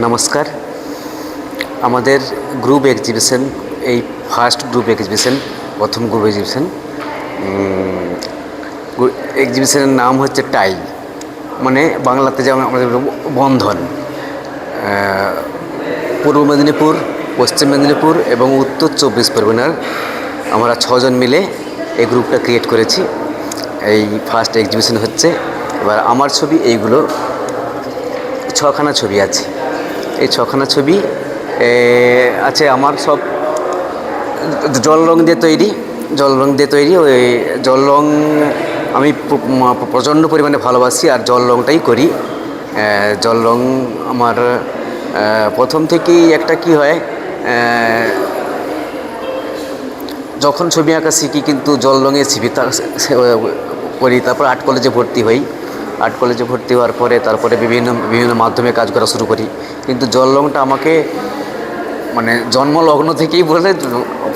নমস্কার। আমাদের group exhibition, এই ফার্স্ট গ্রুপ এক্সিবিশন, প্রথম গ্রুপ এক্সিবিশন। এক্সিবিশনের নাম হচ্ছে টাই, মানে বাংলাতে যেমন আমাদের বন্ধন। পূর্ব মেদিনীপুর, পশ্চিম মেদিনীপুর এবং উত্তর 24 পরগনার আমরা 6জন মিলে এই গ্রুপটা ক্রিয়েট করেছি। এই ফার্স্ট এক্সিবিশন হচ্ছে। এবার আমার ছবি এইগুলো 6খানা ছবি আছে। এই 6খানা ছবি আছে আমার, সব জল রং দিয়ে তৈরি। ওই জল রং আমি প্রচণ্ড পরিমাণে ভালোবাসি, আর জল রংটাই করি। জল রং আমার প্রথম থেকেই একটা কি হয়, যখন ছবি আঁকা শিখি কিন্তু জল রঙের ছবি করি। তারপর আর্ট কলেজে ভর্তি হই। আর্ট কলেজে ভর্তি হওয়ার পরে তারপরে বিভিন্ন মাধ্যমে কাজ করা শুরু করি। কিন্তু জল রংটা আমাকে মানে জন্মলগ্ন থেকেই বলে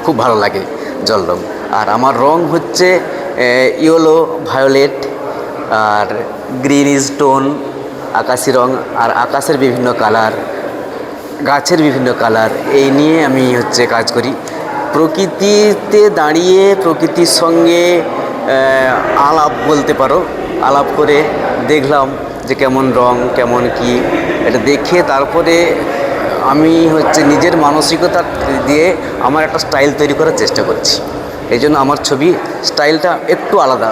খুব ভালো লাগে জল রং। আর আমার রং হচ্ছে ইয়েলো, ভায়োলেট আর গ্রিন স্টোন, আকাশি রং, আর আকাশের বিভিন্ন কালার, গাছের বিভিন্ন কালার, এই নিয়ে আমি কাজ করি। প্রকৃতিতে দাঁড়িয়ে প্রকৃতির সঙ্গে আলাপ বলতে পারো, আলাপ করে দেখলাম যে কেমন রং, কেমন কি, এটা দেখে তারপরে আমি নিজের মানসিকতা দিয়ে আমার একটা স্টাইল তৈরি করার চেষ্টা করছি। এই জন্য আমার ছবি স্টাইলটা একটু আলাদা।